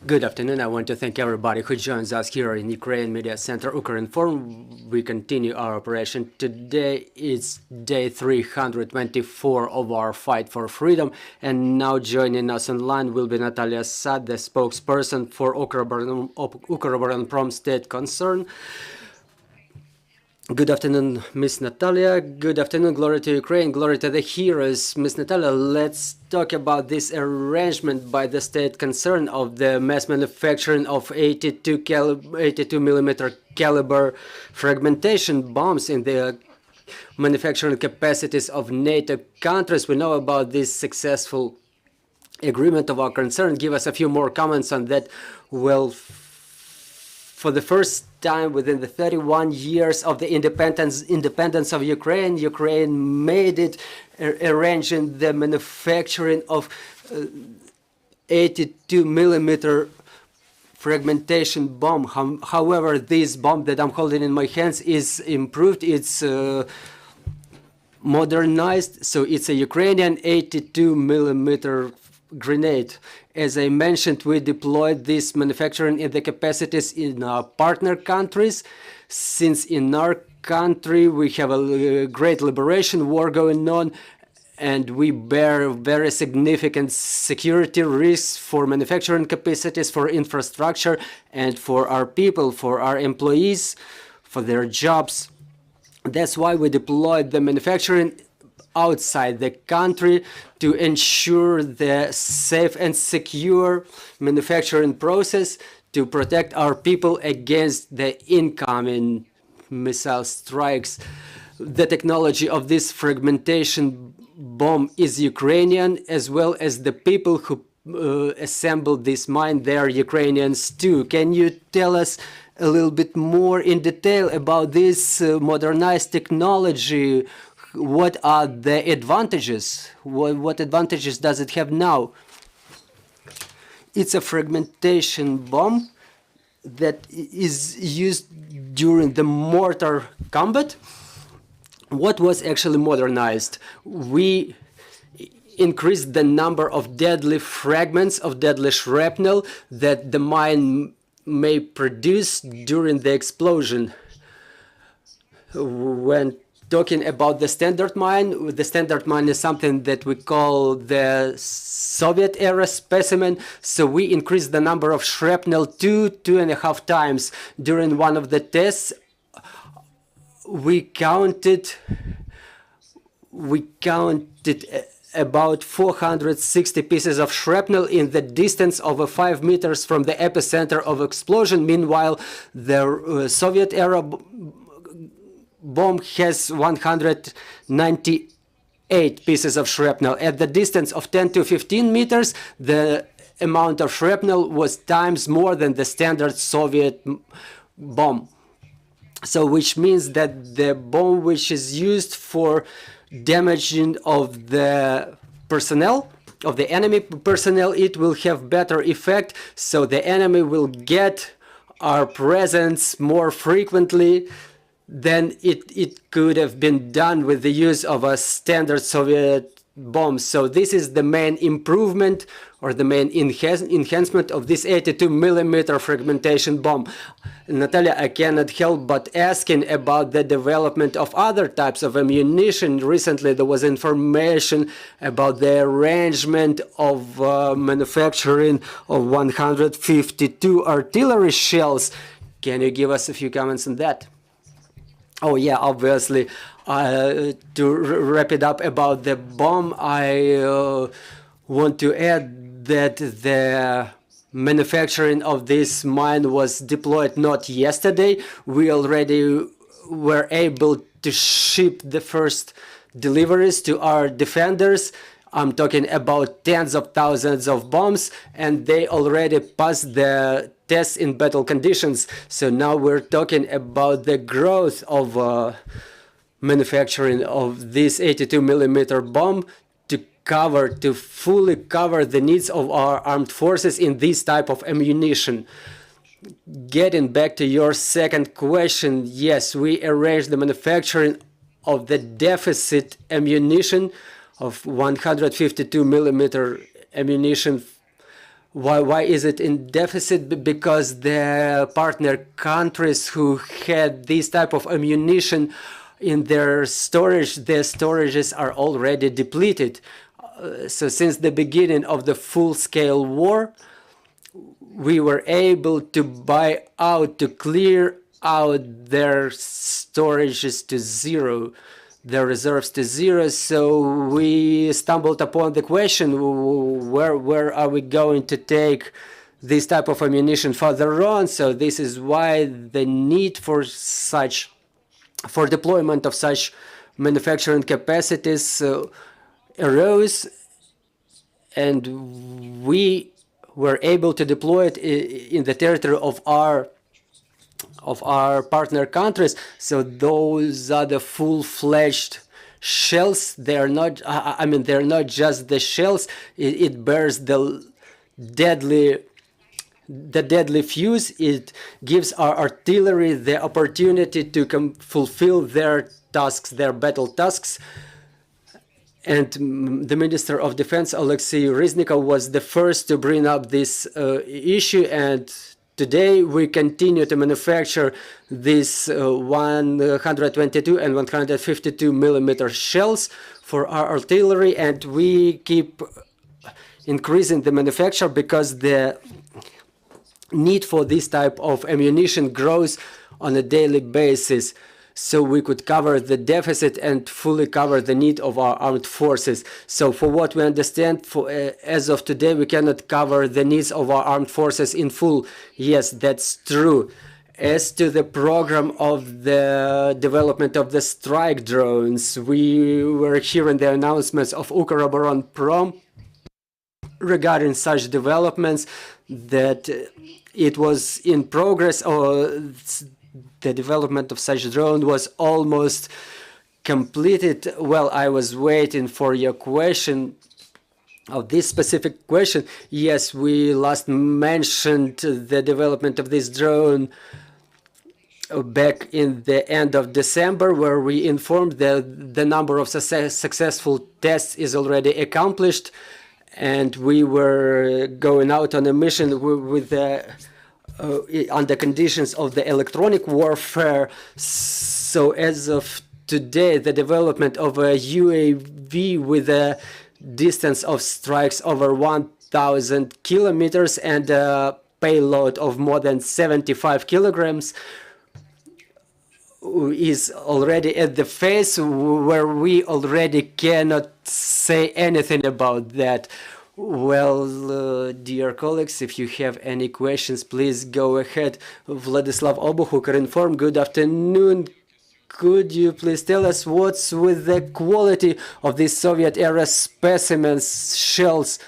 Good afternoon. I want to thank everybody who joins us here in Ukraine Media Center, Ukrinform. We continue our operation. Today is day 324 of our fight for freedom. And now joining us online will be Natalia Sad, the spokesperson for Ukroboronprom state concern. Good afternoon, Miss Natalia. Good afternoon. Glory to Ukraine. Glory to the heroes. Miss Natalia, let's talk about this arrangement by the state concerned of the mass manufacturing of 82 millimeter caliber fragmentation bombs in the manufacturing capacities of NATO countries. We know about this successful agreement of our concern. Give us a few more comments on that. Well, for the first time within the 31 years of the independence of Ukraine, Ukraine made it arranging the manufacturing of 82 millimeter fragmentation bomb. However, this bomb that I'm holding in my hands is improved. It's modernized, so it's a Ukrainian 82 millimeter grenade. As I mentioned, we deployed this manufacturing in the capacities in our partner countries, since in our country we have a great liberation war going on, and we bear very significant security risks for manufacturing capacities, for infrastructure, and for our people, for our employees, for their jobs. That's why we deployed the manufacturing outside the country to ensure the safe and secure manufacturing process, to protect our people against the incoming missile strikes. The technology of this fragmentation bomb is Ukrainian, as well as the people who assembled this mine, they are Ukrainians too. Can you tell us a little bit more in detail about this modernized technology? What are the advantages? What advantages does it have now? It's a fragmentation bomb that is used during the mortar combat. What was actually modernized? We increased the number of deadly fragments, of deadly shrapnel that the mine may produce during the explosion. When talking about the standard mine is something that we call the Soviet era specimen. So we increased the number of shrapnel 2.5 times. During one of the tests, we counted about 460 pieces of shrapnel in the distance of 5 meters from the epicenter of explosion. Meanwhile, the Soviet era bomb has 198 pieces of shrapnel. At the distance of 10 to 15 meters, the amount of shrapnel was times more than the standard Soviet bomb. So which means that the bomb which is used for damaging of the personnel, of the enemy personnel, it will have better effect. So the enemy will get our presence more frequently than it could have been done with the use of a standard Soviet bomb. So this is the main improvement or the main enhancement of this 82 millimeter fragmentation bomb. Natalia, I cannot help but asking about the development of other types of ammunition. Recently there was information about the arrangement of manufacturing of 152 artillery shells. Can you give us a few comments on that? Oh yeah, obviously. To wrap it up about the bomb, I want to add that the manufacturing of this mine was deployed not yesterday. We already were able to ship the first deliveries to our defenders. I'm talking about tens of thousands of bombs, and they already passed the tests in battle conditions. So now we're talking about the growth of manufacturing of this 82 millimeter bomb to fully cover the needs of our armed forces in this type of ammunition. Getting back to your second question, yes, we arranged the manufacturing of the deficit ammunition of 152 millimeter ammunition Why is it in deficit? Because the partner countries who had this type of ammunition in their storage, their storages are already depleted. So since the beginning of the full-scale war, we were able to buy out, to clear out their storages to zero, their reserves to zero. So we stumbled upon the question, where are we going to take this type of ammunition further on? So this is why the need for deployment of such manufacturing capacities arose, and we were able to deploy it in the territory of our partner countries. So those are the full-fledged shells. They are not, I mean, they're not just the shells. It bears the deadly fuse. It gives our artillery the opportunity to fulfill their tasks, their battle tasks. And the Minister of Defense, Alexei Reznikov, was the first to bring up this issue, and today we continue to manufacture these 122 and 152 millimeter shells for our artillery, and we keep increasing the manufacture because the need for this type of ammunition grows on a daily basis. So we could cover the deficit and fully cover the need of our armed forces. So for what we understand, as of today, we cannot cover the needs of our armed forces in full. Yes, that's true. As to the program of the development of the strike drones, we were hearing the announcements of Ukroboronprom regarding such developments, that it was in progress, or the development of such drone was almost completed. Well, I was waiting for your question, of this specific question. Yes, we last mentioned the development of this drone back in the end of December, where we informed that the number of successful tests is already accomplished, and we were going out on a mission with the under conditions of the electronic warfare. So as of today, the development of a UAV with a distance of strikes over 1,000 kilometers and a payload of more than 75 kilograms is already at the phase where we already cannot say anything about that. Well, dear colleagues, if you have any questions, please go ahead. Vladislav Obuch, Ukrinform, good afternoon. Could you please tell us what's with the quality of these Soviet-era specimens, shells?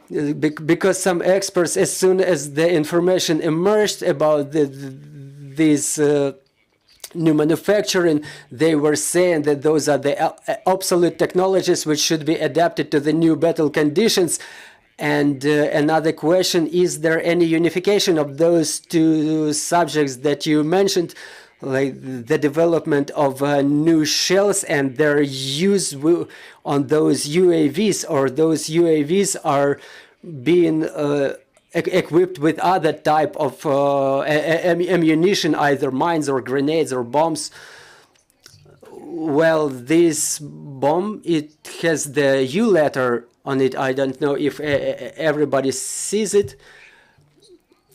Because some experts, as soon as the information emerged about these new manufacturing, they were saying that those are the obsolete technologies which should be adapted to the new battle conditions. And another question, is there any unification of those two subjects that you mentioned, like the development of new shells and their use on those UAVs, or those UAVs are being equipped with other type of ammunition, either mines or grenades or bombs? Well, this bomb, it has the U letter on it. I don't know if everybody sees it.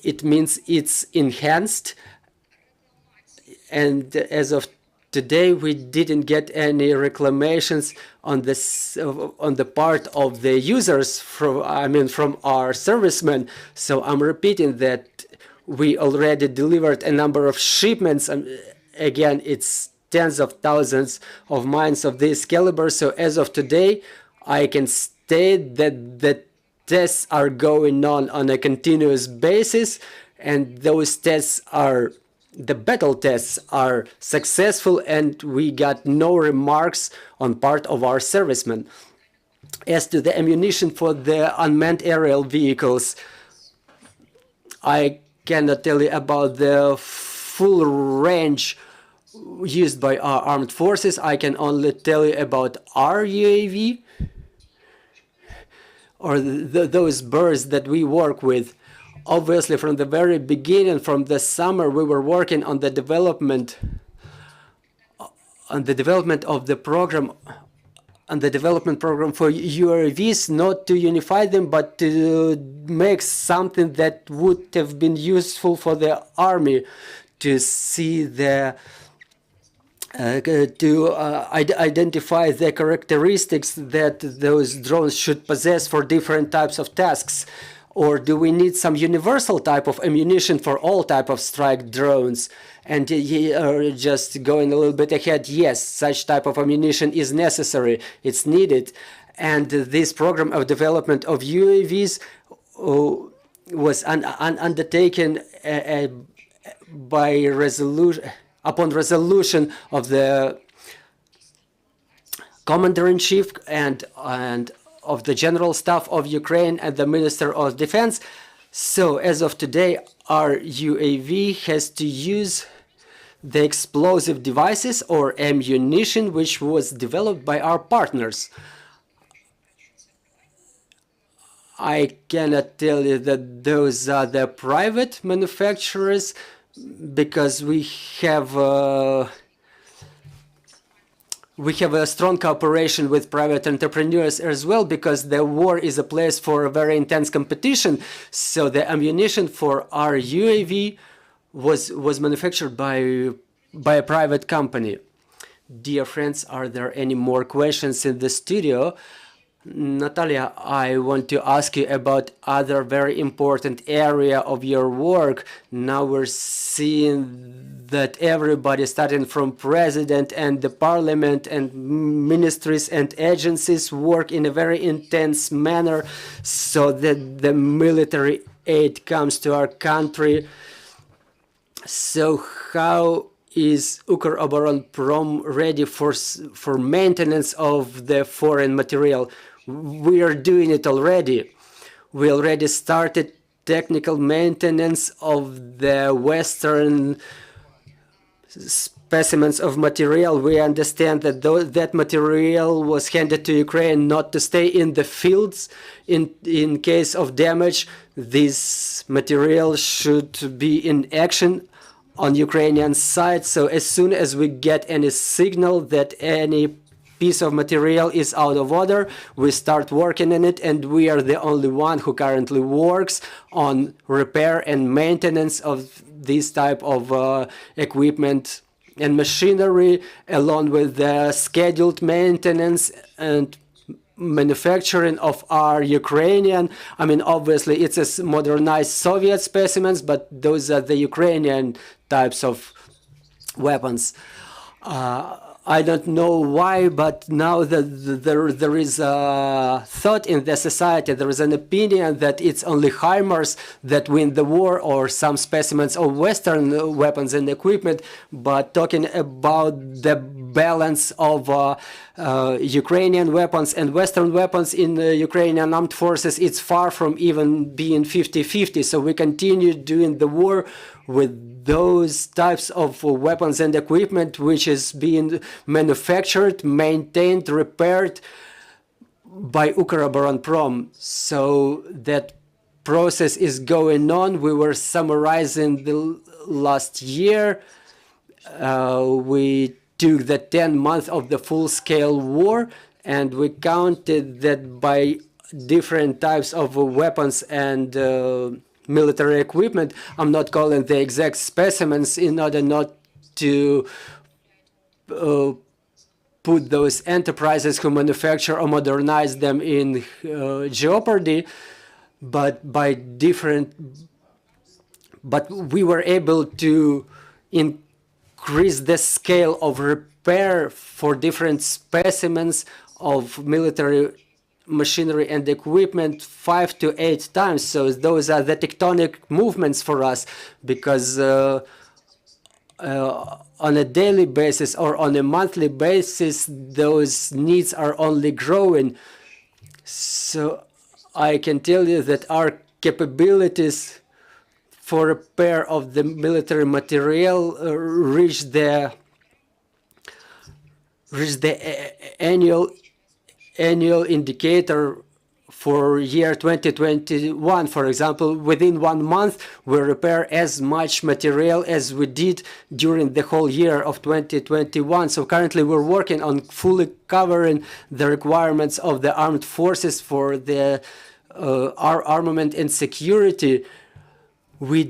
It means it's enhanced, and as of today, we didn't get any reclamations on this on the part of the users from our servicemen. So I'm repeating that we already delivered a number of shipments. Again, it's tens of thousands of mines of this caliber. So as of today, I can state that the tests are going on a continuous basis, and those tests are, the battle tests are successful, and we got no remarks on part of our servicemen. As to the ammunition for the unmanned aerial vehicles, I cannot tell you about the full range used by our armed forces. I can only tell you about our UAV. or those birds that we work with. Obviously, from the very beginning, from the summer, we were working on the development of the program, on the development program for UAVs, not to unify them, but to make something that would have been useful for the army, to see the identify the characteristics that those drones should possess for different types of tasks. Or do we need some universal type of ammunition for all type of strike drones? And just going a little bit ahead, yes, such type of ammunition is necessary, it's needed. And this program of development of UAVs was undertaken by upon resolution of the Commander-in-Chief and of the General Staff of Ukraine and the Minister of Defense. So as of today, our UAV has to use the explosive devices or ammunition which was developed by our partners. I cannot tell you that those are the private manufacturers, because we have a strong cooperation with private entrepreneurs as well, because the war is a place for a very intense competition. So the ammunition for our UAV was manufactured by a private company. Dear friends, are there any more questions in the studio? Natalia, I want to ask you about other very important area of your work. Now we're seeing that everybody, starting from president and the parliament and ministries and agencies, work in a very intense manner so that the military aid comes to our country. So how is Ukroboronprom ready for maintenance of the foreign material? We are doing it already. We already started technical maintenance of the Western specimens of material. We understand that that material was handed to Ukraine not to stay in the fields in case of damage. This material should be in action on Ukrainian side. So as soon as we get any signal that any piece of material is out of order, we start working on it, and we are the only one who currently works on repair and maintenance of this type of equipment and machinery, along with the scheduled maintenance and manufacturing of our Ukrainian. I mean, obviously it's a modernized Soviet specimens, but those are the Ukrainian types of weapons. I don't know why, but now there is a thought in the society, there is an opinion that it's only HIMARS that win the war, or some specimens of Western weapons and equipment. But talking about the balance of Ukrainian weapons and Western weapons in the Ukrainian armed forces, it's far from even being 50-50. So we continue doing the war with those types of weapons and equipment which is being manufactured, maintained, repaired by Ukroboronprom. So that process is going on. We were summarizing the last year. We took the 10 months of the full-scale war, and we counted that by different types of weapons and military equipment. I'm not calling the exact specimens in order not to put those enterprises who manufacture or modernize them in jeopardy, but we were able to increase the scale of repair for different specimens of military machinery and equipment 5 to 8 times. So those are the tectonic movements for us, because on a daily basis or on a monthly basis, those needs are only growing. So I can tell you that our capabilities for repair of the military material reach the annual indicator for year 2021, for example, within 1 month, we repair as much material as we did during the whole year of 2021. So currently we're working on fully covering the requirements of the armed forces for the our armament and security. We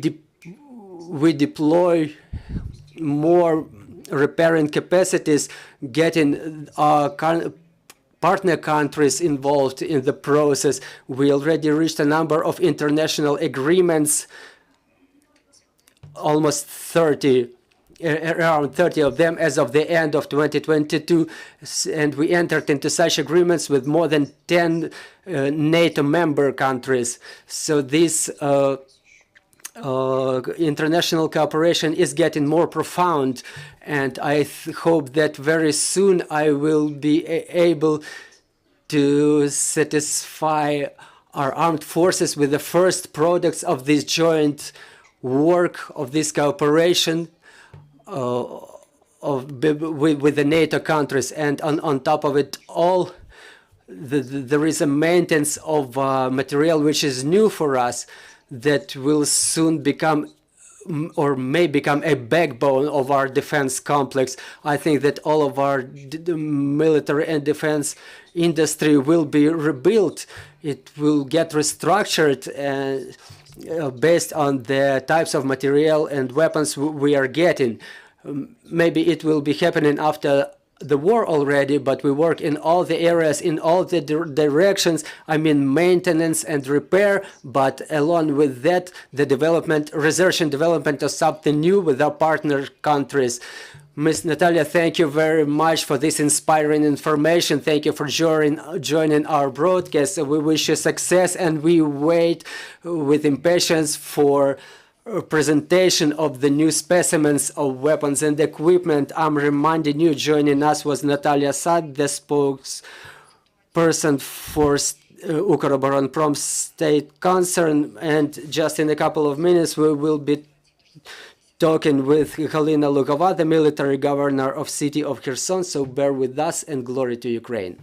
deploy more repairing capacities, getting partner countries involved in the process. We already reached a number of international agreements, almost 30, around 30 of them as of the end of 2022, and we entered into such agreements with more than 10 NATO member countries. So this international cooperation is getting more profound, and I hope that very soon I will be able to satisfy our armed forces with the first products of this joint work, of this cooperation with the NATO countries. And on top of it all, there is a maintenance of material which is new for us, that will soon become or may become a backbone of our defense complex. I think that all of our military and defense industry will be rebuilt. It will get restructured based on the types of material and weapons we are getting. Maybe it will be happening after the war already, but we work in all the areas, in all the directions. I mean, maintenance and repair, but along with that, the development, research and development of something new with our partner countries. Ms. Natalia, thank you very much for this inspiring information. Thank you for joining our broadcast. We wish you success, and we wait with impatience for presentation of the new specimens of weapons and equipment. I'm reminding you, joining us was Natalia Sad, the spokesperson for Ukroboronprom state concern, and just in a couple of minutes we will be talking with Halina Lugova, the military governor of city of Kherson. So bear with us, and glory to Ukraine.